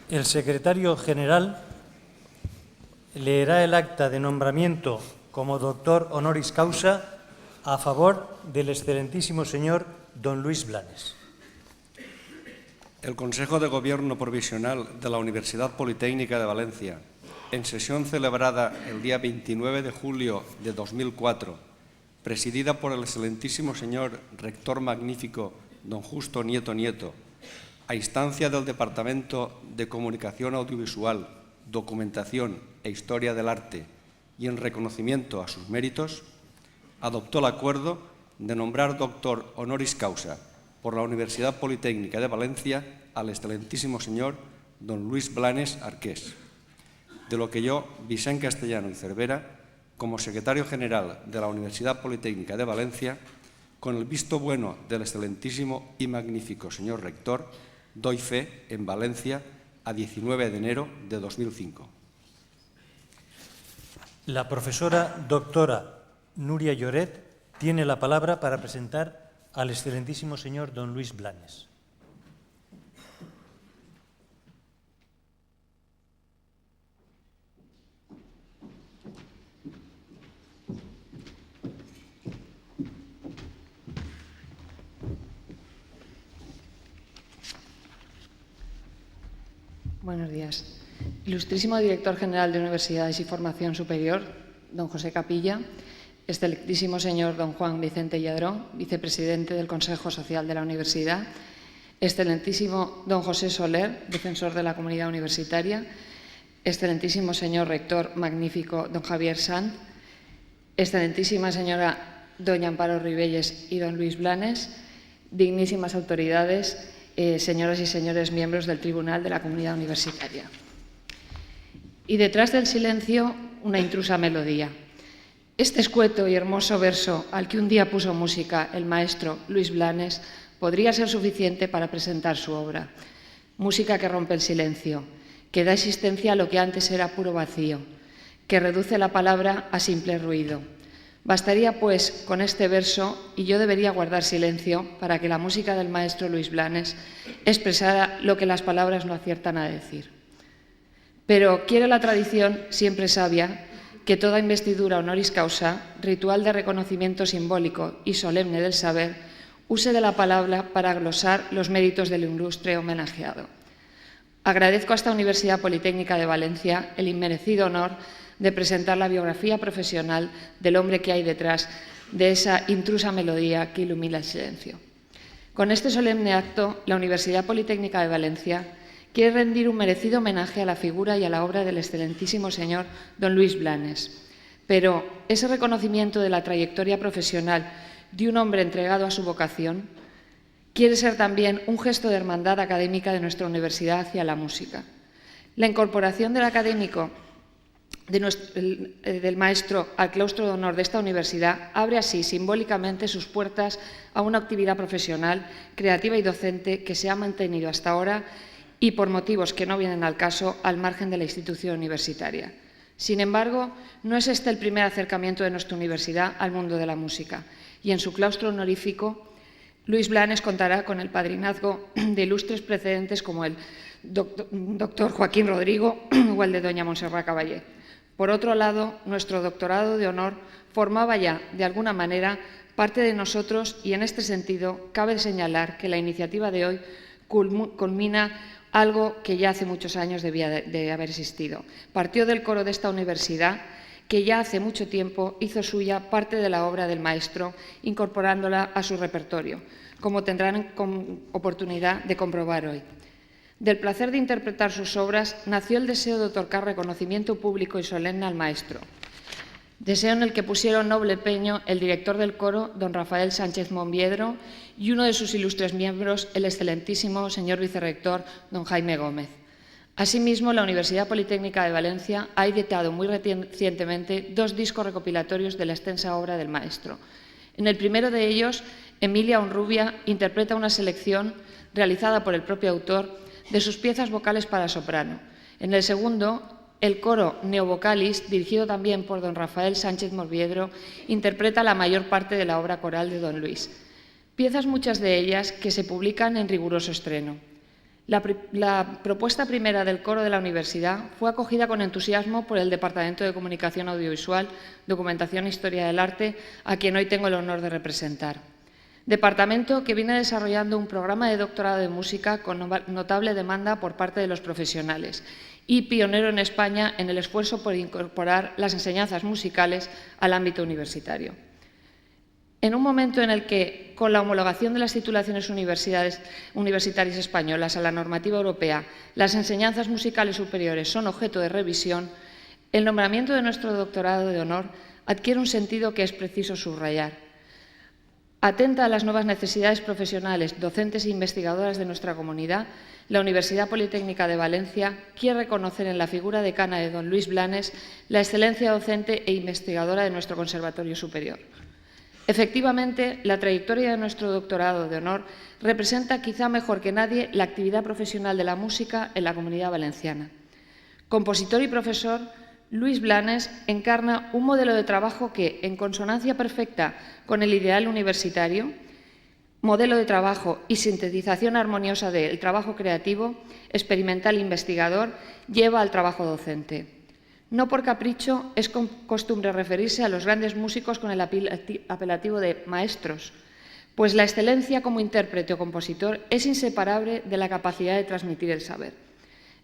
El secretario general leerá el acta de nombramiento como doctor honoris causa a favor del excelentísimo señor don Luis Blanes. El Consejo de Gobierno Provisional de la Universidad Politécnica de Valencia, en sesión celebrada el día 29 de julio de 2004, presidida por el excelentísimo señor rector magnífico don Justo Nieto Nieto, a instancia del Departamento de Comunicación Audiovisual, Documentación e Historia del Arte y en reconocimiento a sus méritos, adoptó el acuerdo de nombrar doctor honoris causa por la Universidad Politécnica de Valencia al excelentísimo señor don Luis Blanes Arqués, de lo que yo, Vicent Castellano y Cervera, como secretario general de la Universidad Politécnica de Valencia, con el visto bueno del excelentísimo y magnífico señor rector, doy fe en Valencia a 19 de enero de 2005. La profesora doctora Núria Lloret tiene la palabra para presentar al excelentísimo señor don Luis Blanes. Buenos días. Ilustrísimo Director General de Universidades y Formación Superior, don José Capilla, excelentísimo señor don Juan Vicente Lladrón, vicepresidente del Consejo Social de la Universidad, excelentísimo don José Soler, defensor de la comunidad universitaria, excelentísimo señor rector magnífico don Javier Sanz, excelentísima señora doña Amparo Ribelles y don Luis Blanes, dignísimas autoridades, señoras y señores miembros del Tribunal de la Comunidad Universitaria. Y detrás del silencio, una intrusa melodía. Este escueto y hermoso verso al que un día puso música el maestro Luis Blanes podría ser suficiente para presentar su obra. Música que rompe el silencio, que da existencia a lo que antes era puro vacío, que reduce la palabra a simple ruido. Bastaría, pues, con este verso, y yo debería guardar silencio para que la música del maestro Luis Blanes expresara lo que las palabras no aciertan a decir. Pero quiere la tradición, siempre sabia, que toda investidura honoris causa, ritual de reconocimiento simbólico y solemne del saber, use de la palabra para glosar los méritos del ilustre homenajeado. Agradezco a esta Universidad Politécnica de Valencia el inmerecido honor de presentar la biografía profesional del hombre que hay detrás de esa intrusa melodía que ilumina el silencio. Con este solemne acto, la Universidad Politécnica de Valencia quiere rendir un merecido homenaje a la figura y a la obra del excelentísimo señor don Luis Blanes. Pero ese reconocimiento de la trayectoria profesional de un hombre entregado a su vocación quiere ser también un gesto de hermandad académica de nuestra universidad hacia la música. La incorporación del académico del maestro al claustro de honor de esta universidad abre así simbólicamente sus puertas a una actividad profesional, creativa y docente que se ha mantenido hasta ahora y, por motivos que no vienen al caso, al margen de la institución universitaria. Sin embargo, no es este el primer acercamiento de nuestra universidad al mundo de la música, y en su claustro honorífico, Luis Blanes contará con el padrinazgo de ilustres precedentes como el doctor Joaquín Rodrigo o el de doña Montserrat Caballé. Por otro lado, nuestro doctorado de honor formaba ya, de alguna manera, parte de nosotros y, en este sentido, cabe señalar que la iniciativa de hoy culmina algo que ya hace muchos años debía de haber existido. Partió del coro de esta universidad, que ya hace mucho tiempo hizo suya parte de la obra del maestro, incorporándola a su repertorio, como tendrán oportunidad de comprobar hoy. Del placer de interpretar sus obras nació el deseo de otorgar reconocimiento público y solemne al maestro, deseo en el que pusieron noble empeño el director del coro, don Rafael Sánchez Monviedro, y uno de sus ilustres miembros, el excelentísimo señor vicerrector, don Jaime Gómez. Asimismo, la Universidad Politécnica de Valencia ha editado muy recientemente 2 discos recopilatorios de la extensa obra del maestro. En el primero de ellos, Emilia Honrubia interpreta una selección realizada por el propio autor de sus piezas vocales para soprano. En el segundo, el coro Neovocalis, dirigido también por don Rafael Sánchez Monviedro, interpreta la mayor parte de la obra coral de don Luis. Piezas, muchas de ellas, que se publican en riguroso estreno. La propuesta primera del coro de la universidad fue acogida con entusiasmo por el Departamento de Comunicación Audiovisual, Documentación e Historia del Arte, a quien hoy tengo el honor de representar. Departamento que viene desarrollando un programa de doctorado de música con notable demanda por parte de los profesionales y pionero en España en el esfuerzo por incorporar las enseñanzas musicales al ámbito universitario. En un momento en el que, con la homologación de las titulaciones universitarias españolas a la normativa europea, las enseñanzas musicales superiores son objeto de revisión, el nombramiento de nuestro doctorado de honor adquiere un sentido que es preciso subrayar. Atenta a las nuevas necesidades profesionales, docentes e investigadoras de nuestra comunidad, la Universidad Politécnica de Valencia quiere reconocer en la figura decana de don Luis Blanes la excelencia docente e investigadora de nuestro Conservatorio Superior. Efectivamente, la trayectoria de nuestro doctorado de honor representa quizá mejor que nadie la actividad profesional de la música en la Comunidad Valenciana. Compositor y profesor, Luis Blanes encarna un modelo de trabajo que, en consonancia perfecta con el ideal universitario, modelo de trabajo y sintetización armoniosa del trabajo creativo, experimental e investigador, lleva al trabajo docente. No por capricho es costumbre referirse a los grandes músicos con el apelativo de maestros, pues la excelencia como intérprete o compositor es inseparable de la capacidad de transmitir el saber.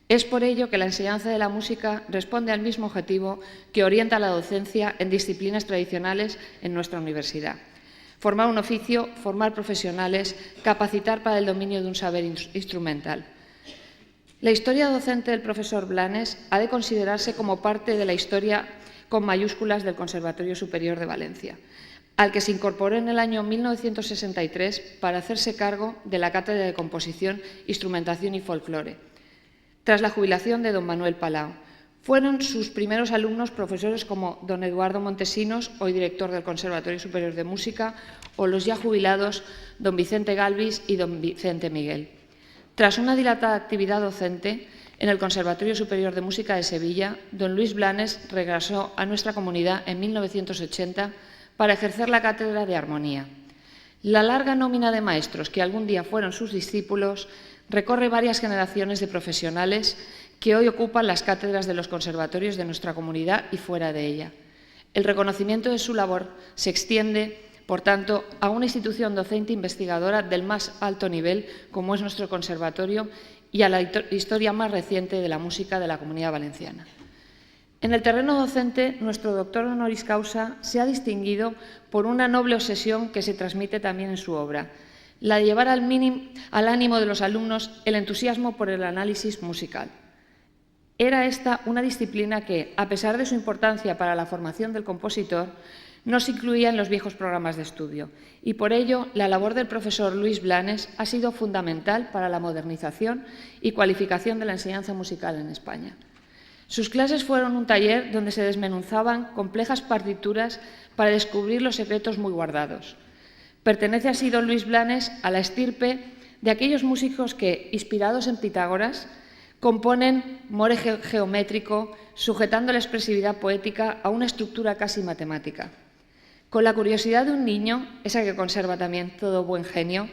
Es por ello que la enseñanza de la música responde al mismo objetivo que orienta la docencia en disciplinas tradicionales en nuestra universidad: formar un oficio, formar profesionales, capacitar para el dominio de un saber instrumental. La historia docente del profesor Blanes ha de considerarse como parte de la historia con mayúsculas del Conservatorio Superior de Valencia, al que se incorporó en el año 1963 para hacerse cargo de la Cátedra de Composición, Instrumentación y Folclore, tras la jubilación de don Manuel Palau. Fueron sus primeros alumnos profesores como don Eduardo Montesinos, hoy director del Conservatorio Superior de Música, o los ya jubilados don Vicente Galvis y don Vicente Miguel. Tras una dilatada actividad docente en el Conservatorio Superior de Música de Sevilla, don Luis Blanes regresó a nuestra comunidad en 1980 para ejercer la cátedra de armonía. La larga nómina de maestros que algún día fueron sus discípulos recorre varias generaciones de profesionales que hoy ocupan las cátedras de los conservatorios de nuestra comunidad y fuera de ella. El reconocimiento de su labor se extiende, por tanto, a una institución docente investigadora del más alto nivel, como es nuestro conservatorio, y a la historia más reciente de la música de la Comunidad Valenciana. En el terreno docente, nuestro doctor honoris causa se ha distinguido por una noble obsesión que se transmite también en su obra, la de llevar al ánimo de los alumnos el entusiasmo por el análisis musical. Era esta una disciplina que, a pesar de su importancia para la formación del compositor, no se incluía en los viejos programas de estudio, y por ello la labor del profesor Luis Blanes ha sido fundamental para la modernización y cualificación de la enseñanza musical en España. Sus clases fueron un taller donde se desmenuzaban complejas partituras para descubrir los secretos muy guardados. Pertenece así don Luis Blanes a la estirpe de aquellos músicos que, inspirados en Pitágoras, componen more geométrico, sujetando la expresividad poética a una estructura casi matemática. Con la curiosidad de un niño, esa que conserva también todo buen genio,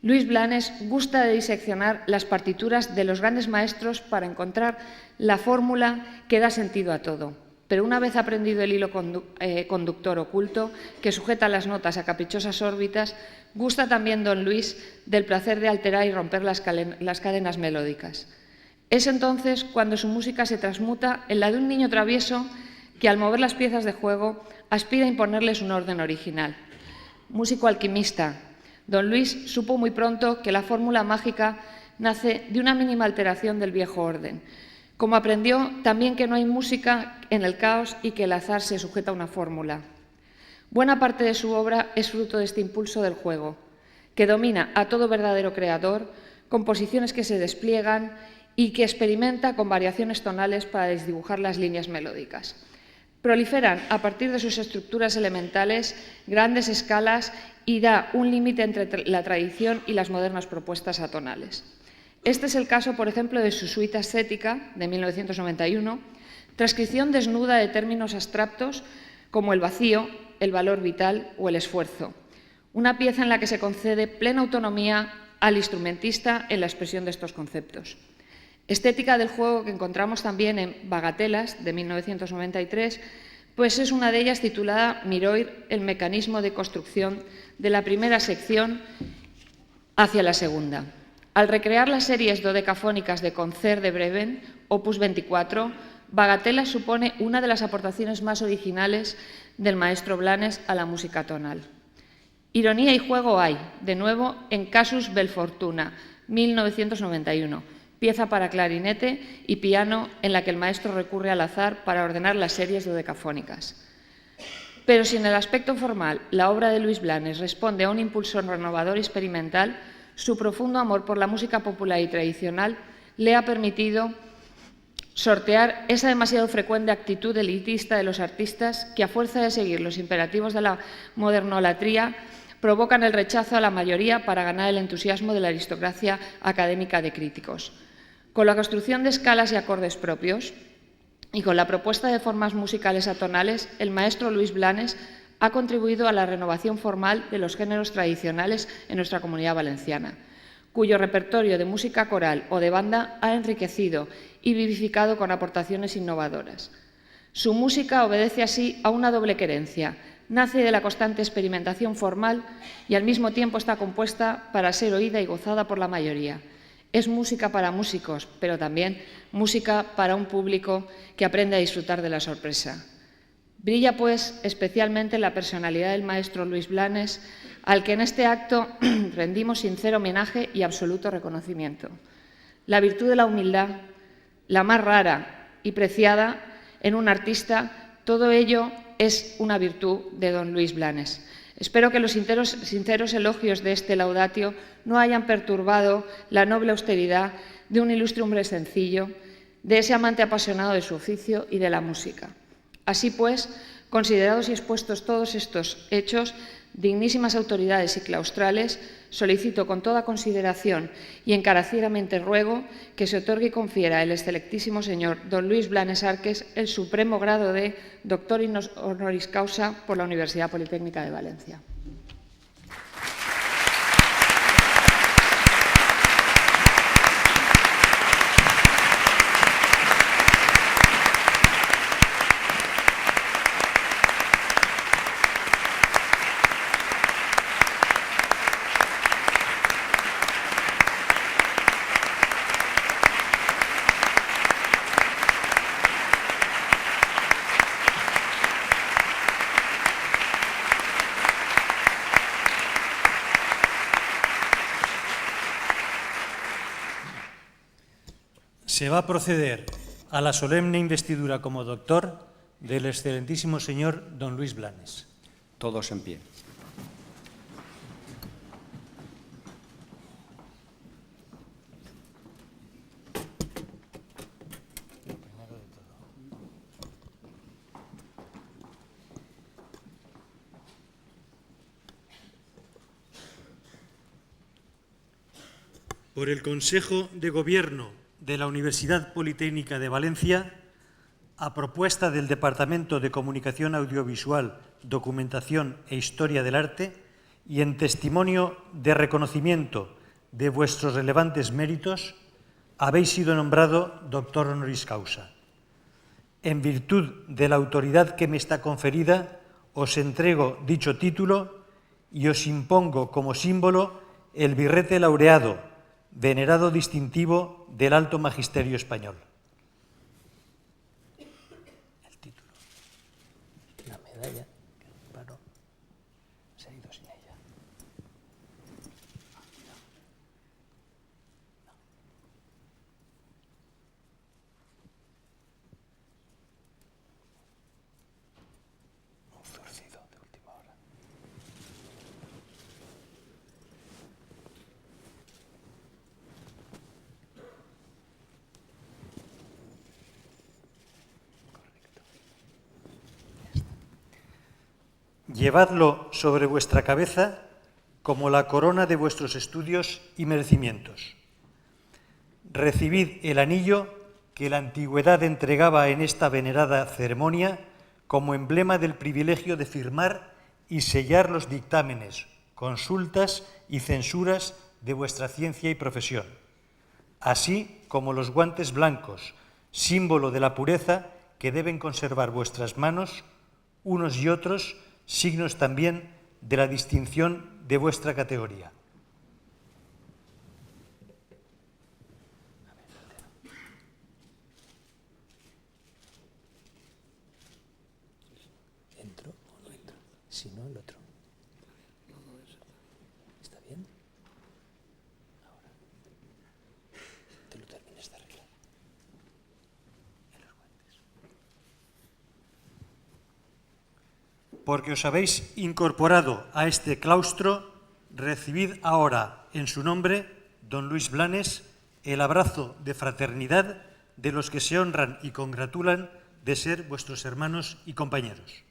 Luis Blanes gusta de diseccionar las partituras de los grandes maestros para encontrar la fórmula que da sentido a todo. Pero una vez aprendido el hilo conductor oculto que sujeta las notas a caprichosas órbitas, gusta también don Luis del placer de alterar y romper las cadenas melódicas. Es entonces cuando su música se transmuta en la de un niño travieso que, al mover las piezas de juego, aspira a imponerles un orden original. Músico alquimista, don Luis supo muy pronto que la fórmula mágica nace de una mínima alteración del viejo orden, como aprendió también que no hay música en el caos y que el azar se sujeta a una fórmula. Buena parte de su obra es fruto de este impulso del juego, que domina a todo verdadero creador, composiciones que se despliegan y que experimenta con variaciones tonales para desdibujar las líneas melódicas. Proliferan, a partir de sus estructuras elementales, grandes escalas y da un límite entre la tradición y las modernas propuestas atonales. Este es el caso, por ejemplo, de su suite ascética, de 1991, transcripción desnuda de términos abstractos como el vacío, el valor vital o el esfuerzo. Una pieza en la que se concede plena autonomía al instrumentista en la expresión de estos conceptos. Estética del juego que encontramos también en Bagatelas, de 1993, pues es una de ellas titulada Miroir, el mecanismo de construcción de la primera sección hacia la segunda. Al recrear las series dodecafónicas de Concert de Breben, opus 24, Bagatelas supone una de las aportaciones más originales del maestro Blanes a la música tonal. Ironía y juego hay, de nuevo, en Casus Belfortuna, 1991, pieza para clarinete y piano en la que el maestro recurre al azar para ordenar las series dodecafónicas. Pero si en el aspecto formal la obra de Luis Blanes responde a un impulso renovador y experimental, su profundo amor por la música popular y tradicional le ha permitido sortear esa demasiado frecuente actitud elitista de los artistas que, a fuerza de seguir los imperativos de la modernolatría, provocan el rechazo a la mayoría para ganar el entusiasmo de la aristocracia académica de críticos. Con la construcción de escalas y acordes propios y con la propuesta de formas musicales atonales, el maestro Luis Blanes ha contribuido a la renovación formal de los géneros tradicionales en nuestra comunidad valenciana, cuyo repertorio de música coral o de banda ha enriquecido y vivificado con aportaciones innovadoras. Su música obedece así a una doble querencia. Nace de la constante experimentación formal y al mismo tiempo está compuesta para ser oída y gozada por la mayoría. Es música para músicos, pero también música para un público que aprende a disfrutar de la sorpresa. Brilla, pues, especialmente la personalidad del maestro Luis Blanes, al que en este acto rendimos sincero homenaje y absoluto reconocimiento. La virtud de la humildad, la más rara y preciada en un artista, todo ello es una virtud de don Luis Blanes. Espero que los sinceros elogios de este laudatio no hayan perturbado la noble austeridad de un ilustre hombre sencillo, de ese amante apasionado de su oficio y de la música. Así pues, considerados y expuestos todos estos hechos, dignísimas autoridades y claustrales, solicito con toda consideración y encarecidamente ruego que se otorgue y confiera el excelentísimo señor don Luis Blanes Arques el supremo grado de doctor honoris causa por la Universidad Politécnica de Valencia. Se va a proceder a la solemne investidura como doctor del excelentísimo señor don Luis Blanes. Todos en pie. Por el Consejo de Gobierno de la Universidad Politécnica de Valencia, a propuesta del Departamento de Comunicación Audiovisual, Documentación e Historia del Arte, y en testimonio de reconocimiento de vuestros relevantes méritos, habéis sido nombrado doctor honoris causa. En virtud de la autoridad que me está conferida, os entrego dicho título y os impongo como símbolo el birrete laureado, venerado distintivo del Alto Magisterio Español. El título. La medalla, claro, se ha ido sin ella. Un zurcido de última hora. Llevadlo sobre vuestra cabeza como la corona de vuestros estudios y merecimientos. Recibid el anillo que la antigüedad entregaba en esta venerada ceremonia como emblema del privilegio de firmar y sellar los dictámenes, consultas y censuras de vuestra ciencia y profesión, así como los guantes blancos, símbolo de la pureza que deben conservar vuestras manos, unos y otros, signos también de la distinción de vuestra categoría. ¿Entro o no entro? Si no, el otro. ¿Está bien? Ahora. Te lo termines de arreglar. En los guantes. Porque os habéis incorporado a este claustro, recibid ahora en su nombre, don Luis Blanes, el abrazo de fraternidad de los que se honran y congratulan de ser vuestros hermanos y compañeros.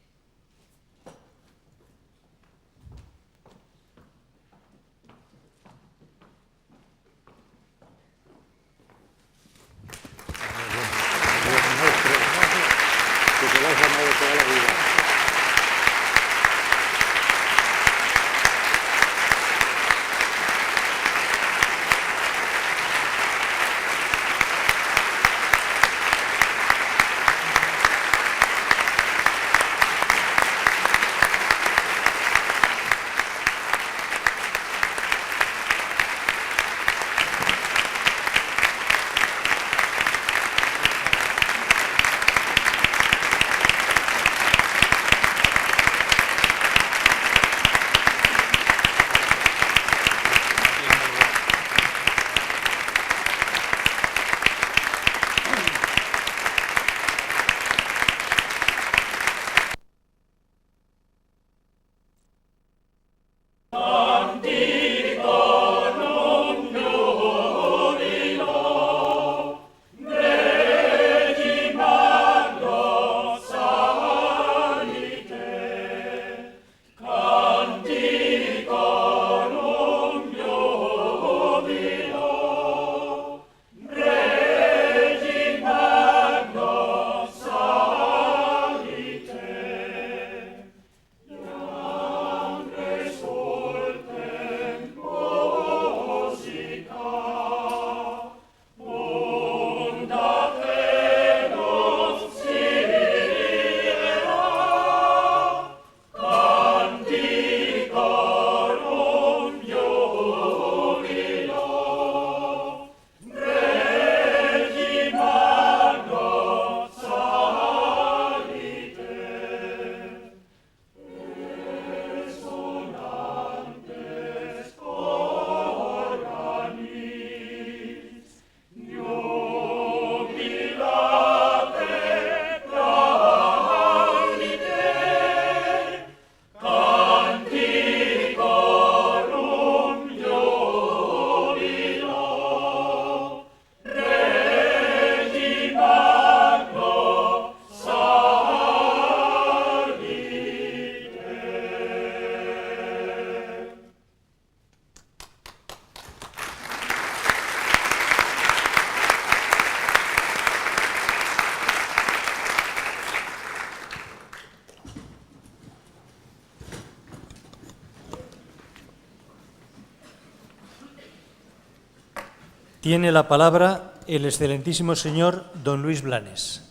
Tiene la palabra el excelentísimo señor don Luis Blanes.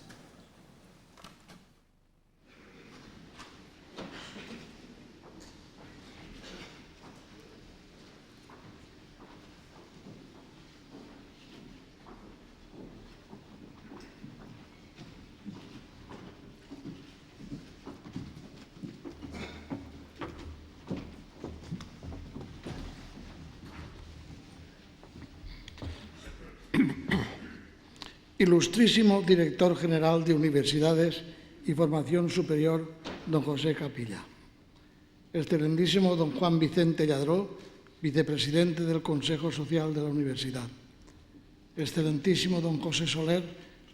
Ilustrísimo Director General de Universidades y Formación Superior, don José Capilla. Excelentísimo don Juan Vicente Lladró, Vicepresidente del Consejo Social de la Universidad. Excelentísimo don José Soler,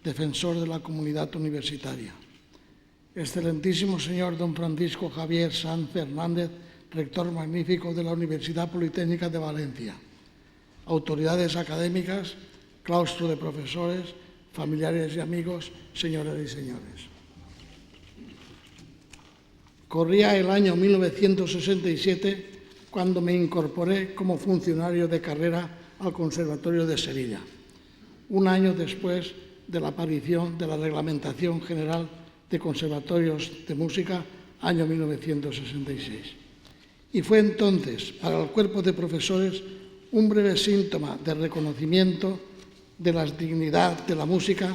Defensor de la Comunidad Universitaria. Excelentísimo señor don Francisco Javier Sanz Fernández, Rector Magnífico de la Universidad Politécnica de Valencia. Autoridades académicas, claustro de profesores, familiares y amigos, señoras y señores. Corría el año 1967 cuando me incorporé como funcionario de carrera al Conservatorio de Sevilla, un año después de la aparición de la Reglamentación General de Conservatorios de Música, año 1966. Y fue entonces, para el cuerpo de profesores, un breve síntoma de reconocimiento de la dignidad de la música,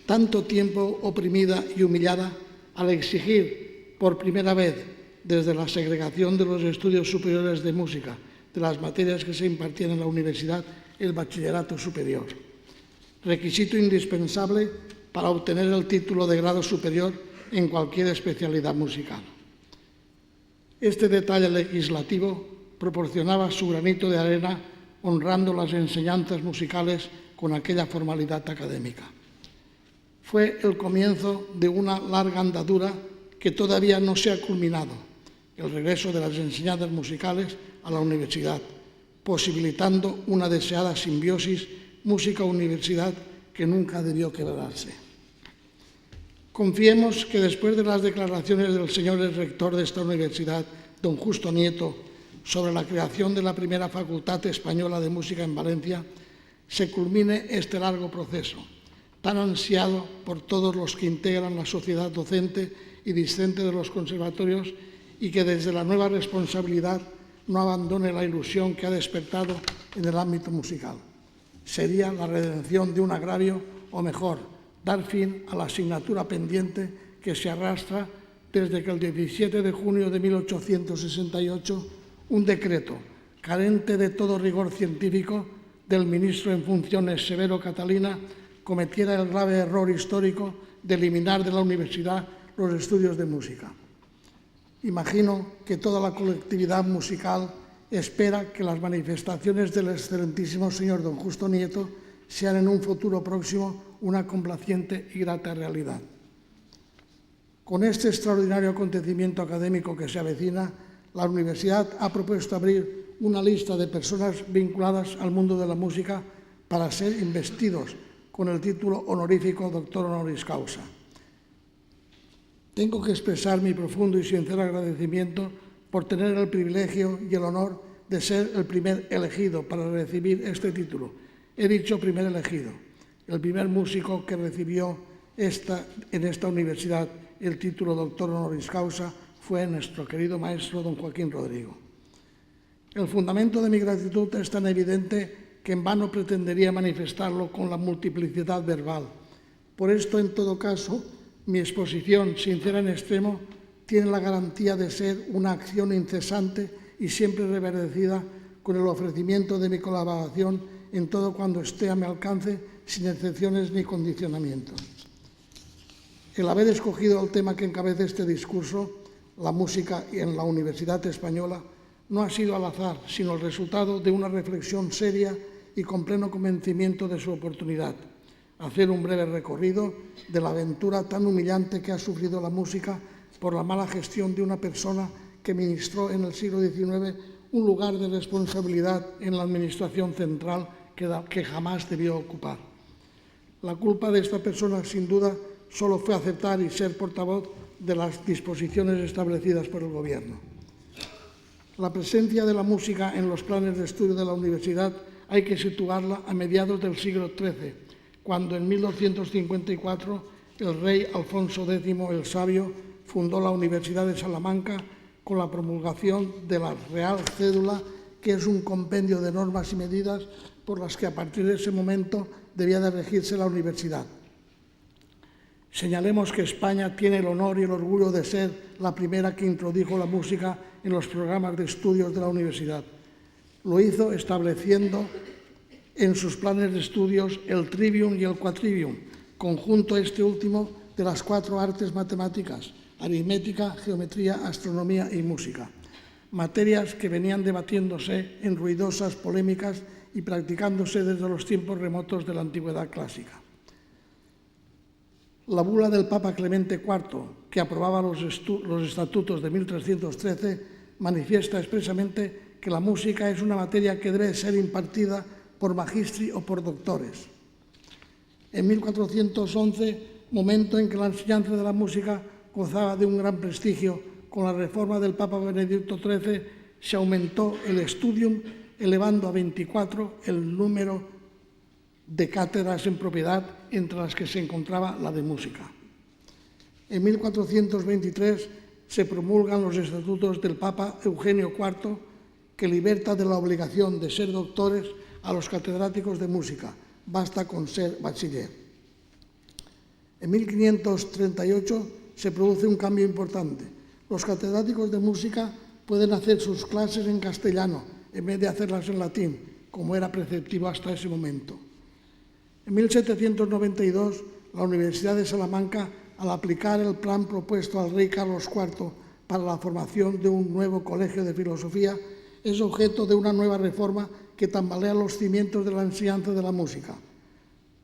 tanto tiempo oprimida y humillada, al exigir por primera vez, desde la segregación de los estudios superiores de música, de las materias que se impartían en la universidad, el bachillerato superior, requisito indispensable para obtener el título de grado superior en cualquier especialidad musical. Este detalle legislativo proporcionaba su granito de arena honrando las enseñanzas musicales con aquella formalidad académica. Fue el comienzo de una larga andadura que todavía no se ha culminado, el regreso de las enseñanzas musicales a la universidad, posibilitando una deseada simbiosis música-universidad que nunca debió quebrarse. Confiemos que después de las declaraciones del señor rector de esta universidad, don Justo Nieto, sobre la creación de la primera Facultad Española de Música en Valencia, se culmine este largo proceso, tan ansiado por todos los que integran la sociedad docente y discente de los conservatorios, y que desde la nueva responsabilidad no abandone la ilusión que ha despertado en el ámbito musical. Sería la redención de un agrario, o mejor, dar fin a la asignatura pendiente que se arrastra desde que el 17 de junio de 1868 un decreto, carente de todo rigor científico, del ministro en funciones Severo Catalina, cometiera el grave error histórico de eliminar de la universidad los estudios de música. Imagino que toda la colectividad musical espera que las manifestaciones del excelentísimo señor don Justo Nieto sean en un futuro próximo una complaciente y grata realidad. Con este extraordinario acontecimiento académico que se avecina, la universidad ha propuesto abrir una lista de personas vinculadas al mundo de la música para ser investidos con el título honorífico doctor honoris causa. Tengo que expresar mi profundo y sincero agradecimiento por tener el privilegio y el honor de ser el primer elegido para recibir este título. He dicho primer elegido. El primer músico que recibió en esta universidad el título doctor honoris causa fue nuestro querido maestro don Joaquín Rodrigo. El fundamento de mi gratitud es tan evidente que en vano pretendería manifestarlo con la multiplicidad verbal. Por esto, en todo caso, mi exposición, sincera en extremo, tiene la garantía de ser una acción incesante y siempre reverdecida con el ofrecimiento de mi colaboración en todo cuando esté a mi alcance, sin excepciones ni condicionamientos. El haber escogido el tema que encabeza este discurso, la música en la Universidad Española, no ha sido al azar, sino el resultado de una reflexión seria y con pleno convencimiento de su oportunidad. Hacer un breve recorrido de la aventura tan humillante que ha sufrido la música por la mala gestión de una persona que ministró en el siglo XIX un lugar de responsabilidad en la administración central que jamás debió ocupar. La culpa de esta persona, sin duda, solo fue aceptar y ser portavoz de las disposiciones establecidas por el Gobierno. La presencia de la música en los planes de estudio de la universidad hay que situarla a mediados del siglo XIII, cuando en 1254 el rey Alfonso X el Sabio fundó la Universidad de Salamanca con la promulgación de la Real Cédula, que es un compendio de normas y medidas por las que a partir de ese momento debía de regirse la universidad. Señalemos que España tiene el honor y el orgullo de ser la primera que introdujo la música en los programas de estudios de la universidad. Lo hizo estableciendo en sus planes de estudios el trivium y el quadrivium, conjunto este último de las 4 artes matemáticas, aritmética, geometría, astronomía y música, materias que venían debatiéndose en ruidosas polémicas y practicándose desde los tiempos remotos de la antigüedad clásica. La bula del Papa Clemente IV, que aprobaba los estatutos de 1313, manifiesta expresamente que la música es una materia que debe ser impartida por magistri o por doctores. En 1411, momento en que la enseñanza de la música gozaba de un gran prestigio con la reforma del Papa Benedicto XIII, se aumentó el studium, elevando a 24 el número de cátedras en propiedad, entre las que se encontraba la de música. En 1423 se promulgan los estatutos del Papa Eugenio IV, que liberta de la obligación de ser doctores a los catedráticos de música, basta con ser bachiller. En 1538 se produce un cambio importante. Los catedráticos de música pueden hacer sus clases en castellano en vez de hacerlas en latín, como era preceptivo hasta ese momento. En 1792, la Universidad de Salamanca, al aplicar el plan propuesto al rey Carlos IV para la formación de un nuevo colegio de filosofía, es objeto de una nueva reforma que tambalea los cimientos de la enseñanza de la música.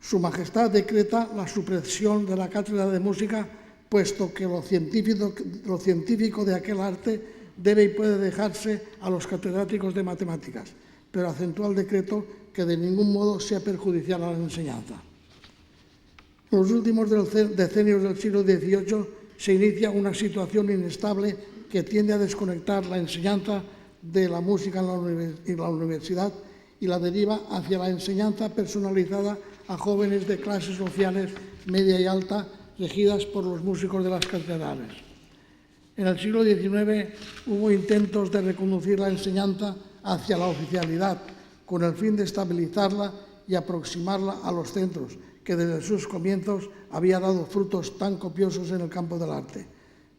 Su Majestad decreta la supresión de la cátedra de música, puesto que lo científico de aquel arte debe y puede dejarse a los catedráticos de matemáticas, pero acentúa el decreto que de ningún modo sea perjudicial a la enseñanza. En los últimos decenios del siglo XVIII se inicia una situación inestable que tiende a desconectar la enseñanza de la música en la universidad y la deriva hacia la enseñanza personalizada a jóvenes de clases sociales media y alta, regidas por los músicos de las catedrales. En el siglo XIX hubo intentos de reconducir la enseñanza hacia la oficialidad, con el fin de estabilizarla y aproximarla a los centros, que desde sus comienzos había dado frutos tan copiosos en el campo del arte.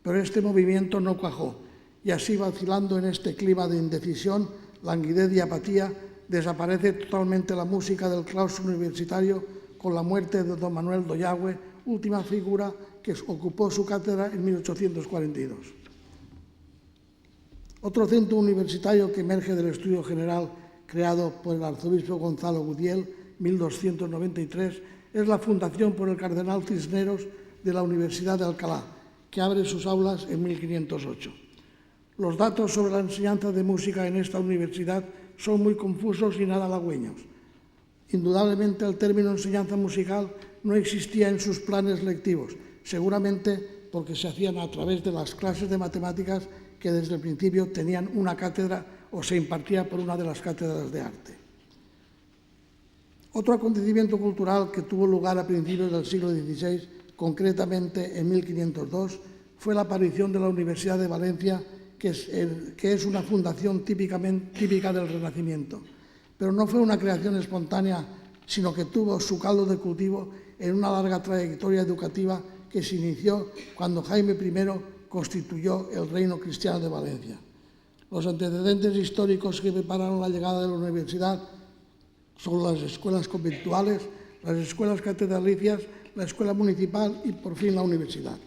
Pero este movimiento no cuajó, y así, vacilando en este clima de indecisión, languidez y apatía, desaparece totalmente la música del claustro universitario con la muerte de don Manuel Dollagüe, última figura que ocupó su cátedra en 1842. Otro centro universitario que emerge del estudio general creado por el arzobispo Gonzalo Gudiel, 1293, es la fundación por el cardenal Cisneros de la Universidad de Alcalá, que abre sus aulas en 1508. Los datos sobre la enseñanza de música en esta universidad son muy confusos y nada halagüeños. Indudablemente el término enseñanza musical no existía en sus planes lectivos, seguramente porque se hacían a través de las clases de matemáticas que desde el principio tenían una cátedra o se impartía por una de las cátedras de arte. Otro acontecimiento cultural que tuvo lugar a principios del siglo XVI, concretamente en 1502, fue la aparición de la Universidad de Valencia, que es una fundación típica del Renacimiento. Pero no fue una creación espontánea, sino que tuvo su caldo de cultivo en una larga trayectoria educativa que se inició cuando Jaime I constituyó el Reino Cristiano de Valencia. Los antecedentes históricos que prepararon la llegada de la universidad son las escuelas conventuales, las escuelas catedralicias, la escuela municipal y, por fin, la universidad.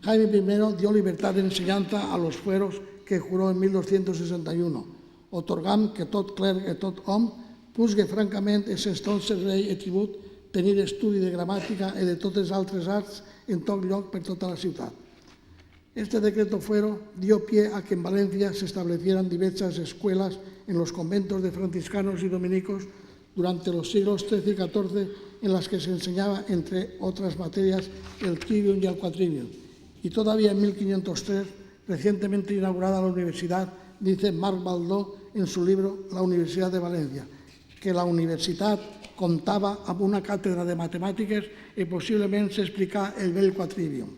Jaime I dio libertad de enseñanza a los fueros que juró en 1261, otorgant que tot clergue et tot hom pusgue francament es estonse rei et tribut tenir estudi de gramàtica i de totes altres arts en tot lloc per tota la ciutat. Este decreto fuero dio pie a que en Valencia se establecieran diversas escuelas en los conventos de franciscanos y dominicos durante los siglos XIII y XIV, en las que se enseñaba, entre otras materias, el trivium y el quadrivium. Y todavía en 1503, recientemente inaugurada la universidad, dice Marc Baldó en su libro La Universidad de Valencia, que la universitat comptava amb una càtedra de matemàtiques i posiblement s'explica el bell quadrivium.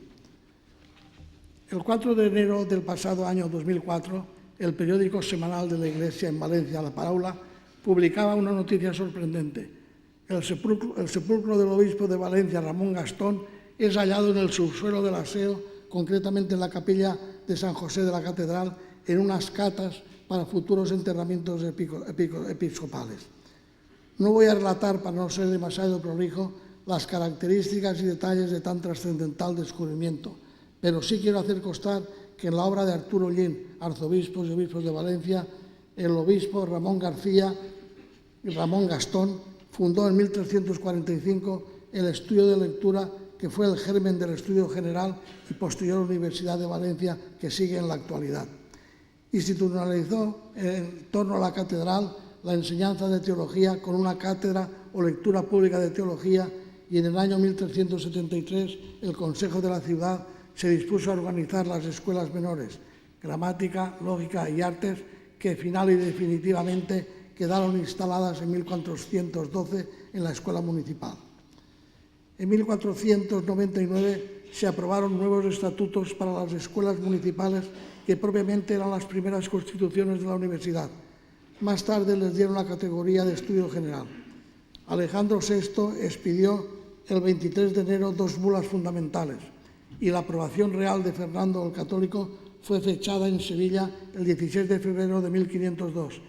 El 4 de enero del pasado año 2004, el periódico semanal de la Iglesia en Valencia, La Paraula, publicaba una noticia sorprendente. El sepulcro del obispo de Valencia, Ramón Gastón, es hallado en el subsuelo del aseo, concretamente en la capilla de San José de la Catedral, en unas catas para futuros enterramientos episcopales. No voy a relatar, para no ser demasiado prolijo, las características y detalles de tan trascendental descubrimiento, pero sí quiero hacer constar que en la obra de Arturo Ollín, arzobispos y obispos de Valencia, el obispo Ramón Gastón fundó en 1345 el estudio de lectura, que fue el germen del estudio general y posterior Universidad de Valencia, que sigue en la actualidad. Institucionalizó en torno a la catedral la enseñanza de teología con una cátedra o lectura pública de teología, y en el año 1373 el Consejo de la Ciudad se dispuso a organizar las escuelas menores, gramática, lógica y artes, que final y definitivamente quedaron instaladas en 1412 en la Escuela Municipal. En 1499 se aprobaron nuevos estatutos para las escuelas municipales que propiamente eran las primeras constituciones de la universidad. Más tarde les dieron la categoría de estudio general. Alejandro VI expidió el 23 de enero 2 bulas fundamentales y la aprobación real de Fernando el Católico fue fechada en Sevilla el 16 de febrero de 1502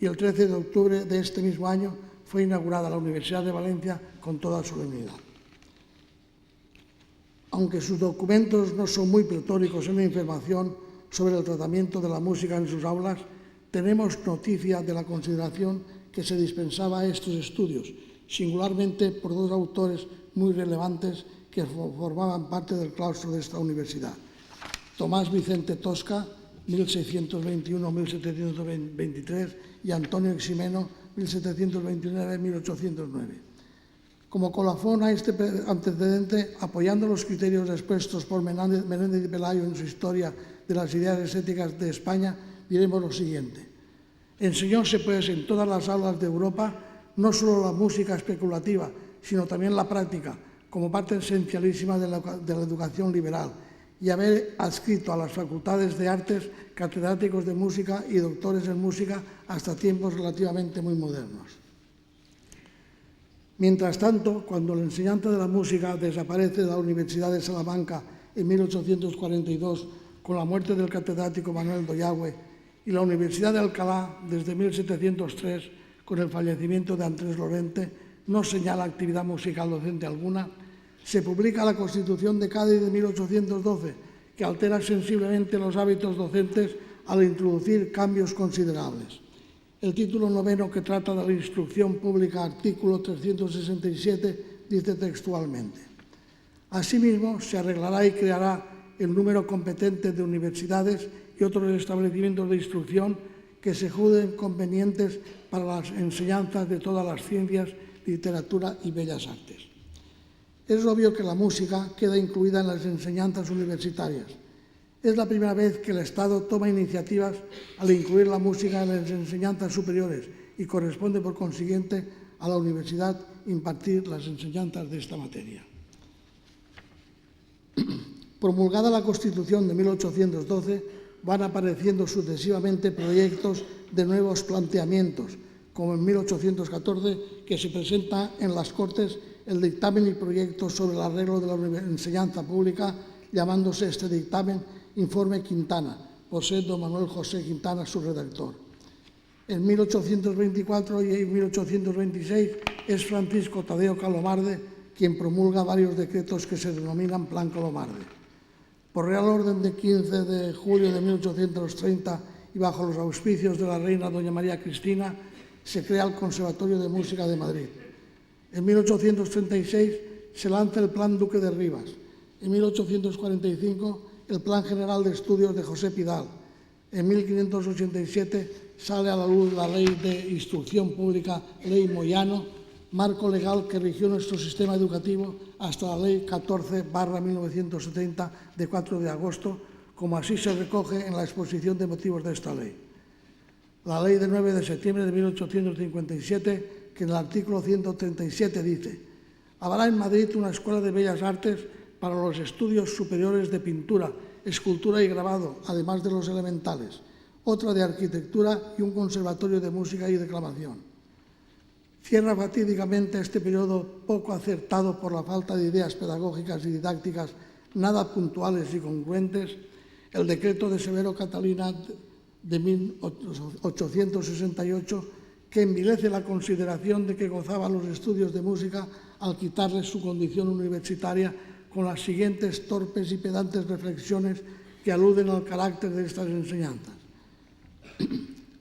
y el 13 de octubre de este mismo año fue inaugurada la Universidad de Valencia con toda solemnidad. Aunque sus documentos no son muy pletóricos en la información sobre el tratamiento de la música en sus aulas, tenemos noticia de la consideración que se dispensaba a estos estudios, singularmente por dos autores muy relevantes que formaban parte del claustro de esta universidad. Tomás Vicente Tosca, 1621-1723, y Antonio Eximeno, 1729-1809. Como colofón a este antecedente, apoyando los criterios expuestos por Menéndez y Pelayo en su Historia de las ideas estéticas de España, diremos lo siguiente. Enseñóse, pues, en todas las aulas de Europa, no solo la música especulativa, sino también la práctica, como parte esencialísima de la educación liberal, y haber adscrito a las facultades de artes catedráticos de música y doctores en música hasta tiempos relativamente muy modernos. Mientras tanto, cuando la enseñanza de la música desaparece de la Universidad de Salamanca en 1842 con la muerte del catedrático Manuel Doyagüe y la Universidad de Alcalá desde 1703 con el fallecimiento de Andrés Lorente no señala actividad musical docente alguna, se publica la Constitución de Cádiz de 1812, que altera sensiblemente los hábitos docentes al introducir cambios considerables. El título noveno, que trata de la instrucción pública, artículo 367, dice textualmente: asimismo, se arreglará y creará el número competente de universidades y otros establecimientos de instrucción que se juzguen convenientes para las enseñanzas de todas las ciencias, literatura y bellas artes. Es obvio que la música queda incluida en las enseñanzas universitarias. Es la primera vez que el Estado toma iniciativas al incluir la música en las enseñanzas superiores y corresponde, por consiguiente, a la universidad impartir las enseñanzas de esta materia. Promulgada la Constitución de 1812, van apareciendo sucesivamente proyectos de nuevos planteamientos, como en 1814, que se presenta en las Cortes el dictamen y proyecto sobre el arreglo de la enseñanza pública, llamándose este dictamen Informe Quintana, por ser don Manuel José Quintana su redactor. En 1824 y en 1826 es Francisco Tadeo Calomarde quien promulga varios decretos que se denominan Plan Calomarde. Por Real Orden de 15 de julio de 1830 y bajo los auspicios de la reina doña María Cristina, se crea el Conservatorio de Música de Madrid. En 1836 se lanza el Plan Duque de Rivas. En 1845 el Plan General de Estudios de José Pidal. En 1587 sale a la luz la Ley de Instrucción Pública, Ley Moyano, marco legal que rigió nuestro sistema educativo hasta la Ley 14/1970 de 4 de agosto, como así se recoge en la exposición de motivos de esta ley. La Ley de 9 de septiembre de 1857, que en el artículo 137 dice: habrá en Madrid una escuela de bellas artes para los estudios superiores de pintura, escultura y grabado, además de los elementales, otra de arquitectura y un conservatorio de música y declamación. Cierra fatídicamente este periodo poco acertado por la falta de ideas pedagógicas y didácticas nada puntuales y congruentes el decreto de Severo Catalina de 1868, que envilece la consideración de que gozaban los estudios de música al quitarles su condición universitaria, con las siguientes torpes y pedantes reflexiones que aluden al carácter de estas enseñanzas,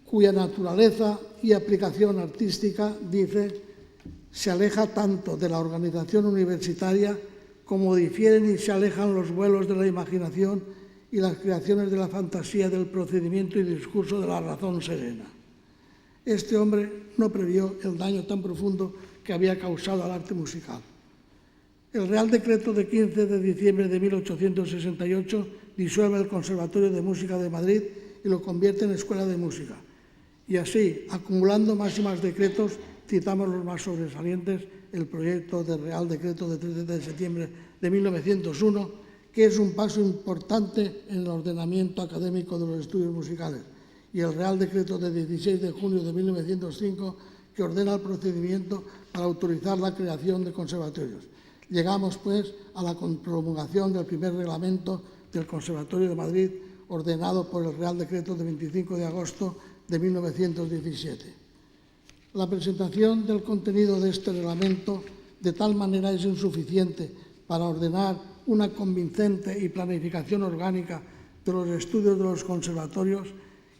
cuya naturaleza y aplicación artística, dice, se aleja tanto de la organización universitaria como difieren y se alejan los vuelos de la imaginación y las creaciones de la fantasía del procedimiento y discurso de la razón serena. Este hombre no previó el daño tan profundo que había causado al arte musical. El Real Decreto de 15 de diciembre de 1868 disuelve el Conservatorio de Música de Madrid y lo convierte en Escuela de Música, Y así, acumulando más y más decretos, citamos los más sobresalientes: el proyecto de Real Decreto de 13 de septiembre de 1901, que es un paso importante en el ordenamiento académico de los estudios musicales, y el Real Decreto de 16 de junio de 1905, que ordena el procedimiento para autorizar la creación de conservatorios. Llegamos, pues, a la promulgación del primer reglamento del Conservatorio de Madrid, ordenado por el Real Decreto de 25 de agosto de 1917. La presentación del contenido de este reglamento de tal manera es insuficiente para ordenar una convincente y planificación orgánica de los estudios de los conservatorios,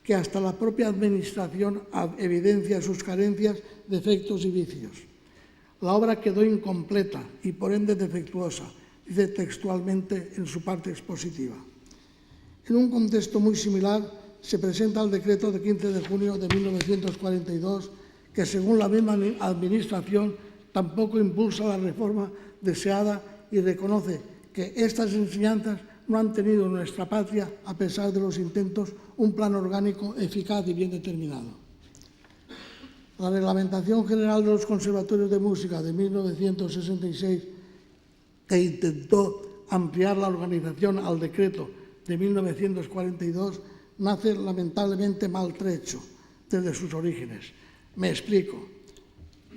que hasta la propia Administración evidencia sus carencias, defectos y vicios. La obra quedó incompleta y por ende defectuosa, dice textualmente en su parte expositiva. En un contexto muy similar se presenta el decreto de 15 de junio de 1942, que según la misma Administración tampoco impulsa la reforma deseada y reconoce que estas enseñanzas no han tenido en nuestra patria, a pesar de los intentos, un plan orgánico eficaz y bien determinado. La Reglamentación General de los Conservatorios de Música de 1966, que intentó ampliar la organización al decreto de 1942, nace lamentablemente maltrecho desde sus orígenes. Me explico.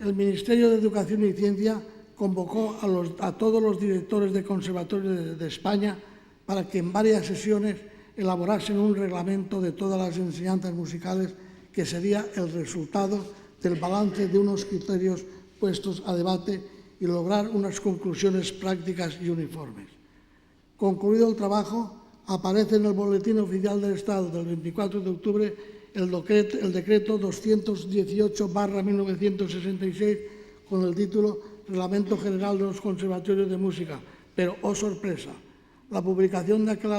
El Ministerio de Educación y Ciencia convocó a todos los directores de conservatorios de España para que en varias sesiones elaborasen un reglamento de todas las enseñanzas musicales, que sería el resultado del balance de unos criterios puestos a debate y lograr unas conclusiones prácticas y uniformes. Concluido el trabajo, aparece en el Boletín Oficial del Estado del 24 de octubre el decreto 218/1966 con el título Reglamento General de los Conservatorios de Música, pero, oh sorpresa, la publicación de aquel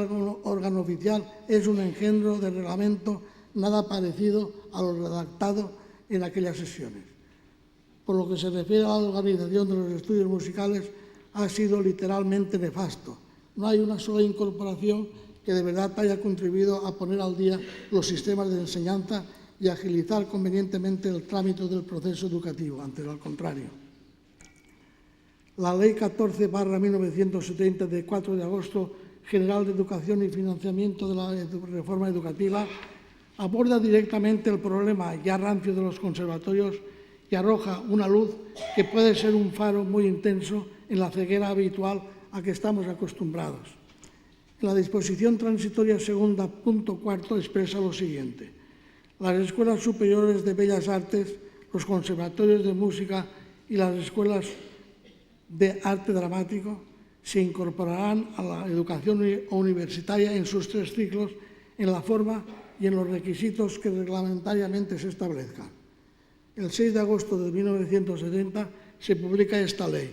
órgano oficial es un engendro de reglamento nada parecido a lo redactado en aquellas sesiones. Por lo que se refiere a la organización de los estudios musicales, ha sido literalmente nefasto. No hay una sola incorporación que de verdad haya contribuido a poner al día los sistemas de enseñanza y agilizar convenientemente el trámite del proceso educativo, antes al contrario. La Ley 14/1970 de 4 de agosto General de Educación y Financiamiento de la Reforma Educativa aborda directamente el problema ya rancio de los conservatorios y arroja una luz que puede ser un faro muy intenso en la ceguera habitual a que estamos acostumbrados. La disposición transitoria segunda, punto cuarto, expresa lo siguiente: las escuelas superiores de Bellas Artes, los conservatorios de música y las escuelas de arte dramático se incorporarán a la educación universitaria en sus 3 ciclos, en la forma y en los requisitos que reglamentariamente se establezcan. El 6 de agosto de 1970 se publica esta ley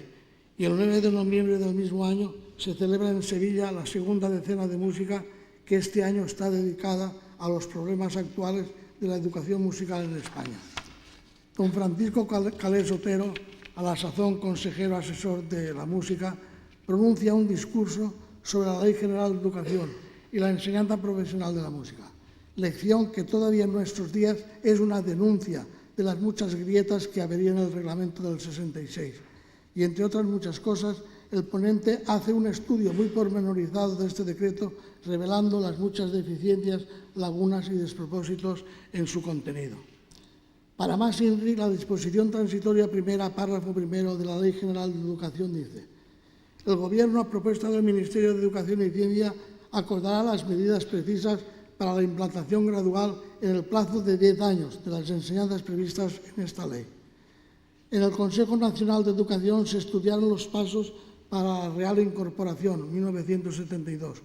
y el 9 de noviembre del mismo año se celebra en Sevilla la segunda decena de música, que este año está dedicada a los problemas actuales de la educación musical en España. Don Francisco Calés Otero, a la sazón consejero asesor de la música, pronuncia un discurso sobre la Ley General de Educación y la enseñanza profesional de la música, lección que todavía en nuestros días es una denuncia de las muchas grietas que averían el reglamento del 66. Y, entre otras muchas cosas, el ponente hace un estudio muy pormenorizado de este decreto, revelando las muchas deficiencias, lagunas y despropósitos en su contenido. Para más INRI, la disposición transitoria primera, párrafo primero de la Ley General de Educación dice: el Gobierno, a propuesta del Ministerio de Educación y Ciencia, acordará las medidas precisas para la implantación gradual en el plazo de 10 años de las enseñanzas previstas en esta ley. En el Consejo Nacional de Educación se estudiaron los pasos para la real incorporación, 1972,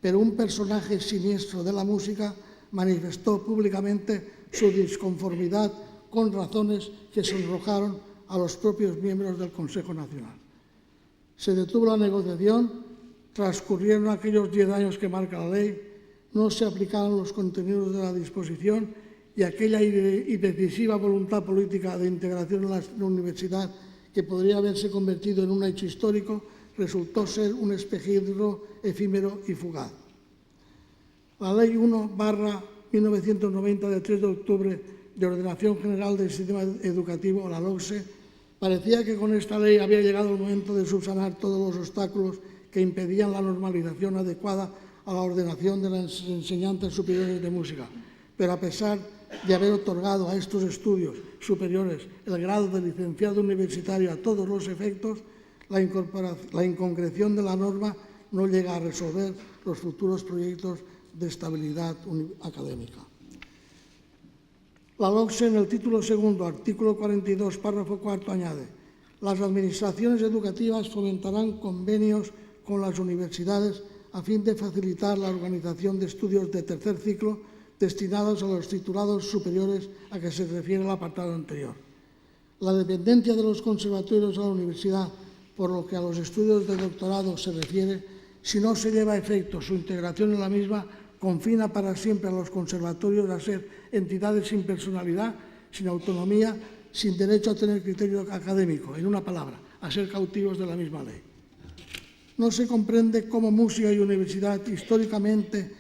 pero un personaje siniestro de la música manifestó públicamente su disconformidad con razones que sonrojaron a los propios miembros del Consejo Nacional. Se detuvo la negociación, transcurrieron aquellos 10 años que marca la ley, no se aplicaron los contenidos de la disposición y aquella indecisiva voluntad política de integración en la universidad, que podría haberse convertido en un hecho histórico, resultó ser un espejismo efímero y fugaz. La Ley 1/1990 de 3 de octubre de Ordenación General del Sistema Educativo, la LOCSE, parecía que con esta ley había llegado el momento de subsanar todos los obstáculos que impedían la normalización adecuada a la ordenación de las enseñanzas superiores de música. Pero a pesar de haber otorgado a estos estudios superiores el grado de licenciado universitario a todos los efectos, la inconcreción de la norma no llega a resolver los futuros proyectos de estabilidad académica. La LOCSE, en el título segundo, artículo 42, párrafo cuarto, añade: las administraciones educativas fomentarán convenios con las universidades a fin de facilitar la organización de estudios de tercer ciclo destinados a los titulados superiores a que se refiere el apartado anterior. La dependencia de los conservatorios a la universidad, por lo que a los estudios de doctorado se refiere, si no se lleva a efecto su integración en la misma, confina para siempre a los conservatorios a ser entidades sin personalidad, sin autonomía, sin derecho a tener criterio académico, en una palabra, a ser cautivos de la misma ley. No se comprende cómo música y universidad históricamente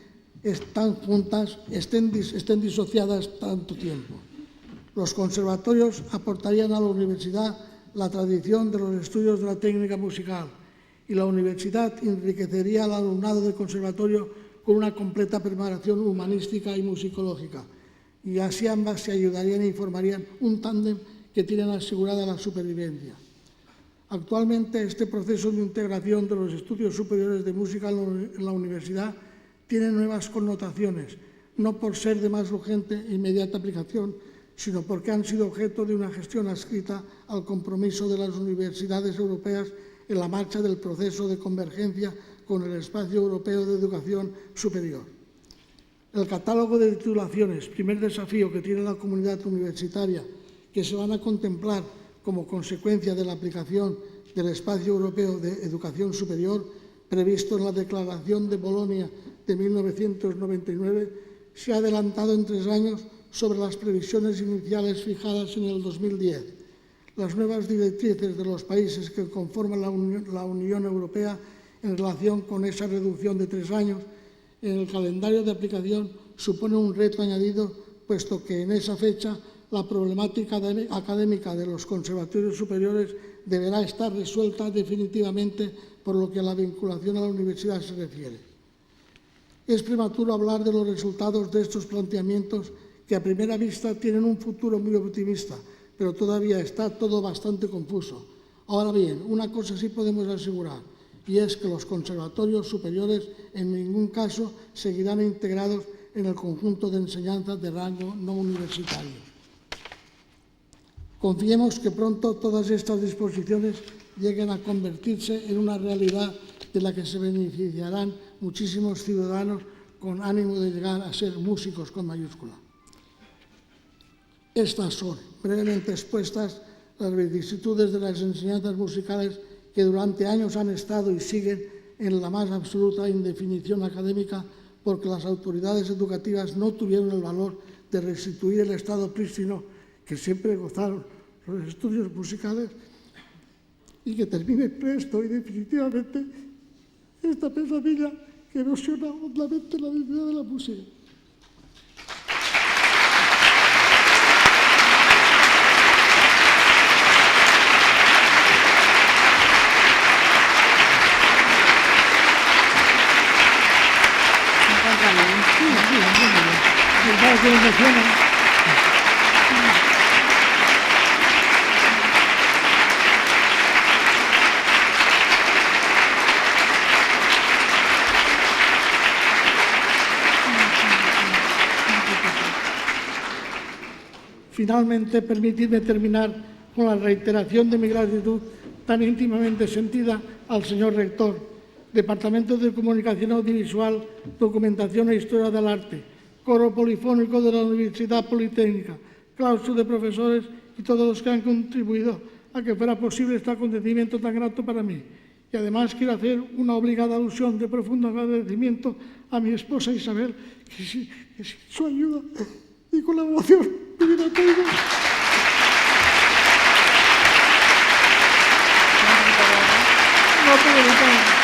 están juntas, estén disociadas tanto tiempo. Los conservatorios aportarían a la universidad la tradición de los estudios de la técnica musical y la universidad enriquecería al alumnado del conservatorio con una completa preparación humanística y musicológica, y así ambas se ayudarían y formarían un tándem que tienen asegurada la supervivencia. Actualmente, este proceso de integración de los estudios superiores de música en la universidad tiene nuevas connotaciones, no por ser de más urgente e inmediata aplicación, sino porque han sido objeto de una gestión adscrita al compromiso de las universidades europeas en la marcha del proceso de convergencia con el espacio europeo de educación superior. El catálogo de titulaciones, primer desafío que tiene la comunidad universitaria, que se van a contemplar como consecuencia de la aplicación del espacio europeo de educación superior, previsto en la Declaración de Bolonia de 1999, se ha adelantado en 3 años sobre las previsiones iniciales fijadas en el 2010. Las nuevas directrices de los países que conforman la Unión Europea en relación con esa reducción de 3 años en el calendario de aplicación supone un reto añadido, puesto que en esa fecha la problemática académica de los conservatorios superiores deberá estar resuelta definitivamente por lo que a la vinculación a la universidad se refiere. Es prematuro hablar de los resultados de estos planteamientos que a primera vista tienen un futuro muy optimista, pero todavía está todo bastante confuso. Ahora bien, una cosa sí podemos asegurar, y es que los conservatorios superiores en ningún caso seguirán integrados en el conjunto de enseñanzas de rango no universitario. Confiemos que pronto todas estas disposiciones lleguen a convertirse en una realidad de la que se beneficiarán muchísimos ciudadanos con ánimo de llegar a ser músicos con mayúscula. Estas son, brevemente expuestas, las vicisitudes de las enseñanzas musicales que durante años han estado y siguen en la más absoluta indefinición académica porque las autoridades educativas no tuvieron el valor de restituir el estado prístino que siempre gozaron los estudios musicales, y que termine presto y definitivamente esta pesadilla que erosiona hondamente la dignidad de la música. Finalmente, permitidme terminar con la reiteración de mi gratitud tan íntimamente sentida al señor rector, Departamento de Comunicación Audiovisual, Documentación e Historia del Arte, Coro Polifónico de la Universidad Politécnica, claustro de profesores y todos los que han contribuido a que fuera posible este acontecimiento tan grato para mí. Y además quiero hacer una obligada alusión de profundo agradecimiento a mi esposa Isabel, que sin su ayuda y colaboración me hubiera traído. No puedo evitar.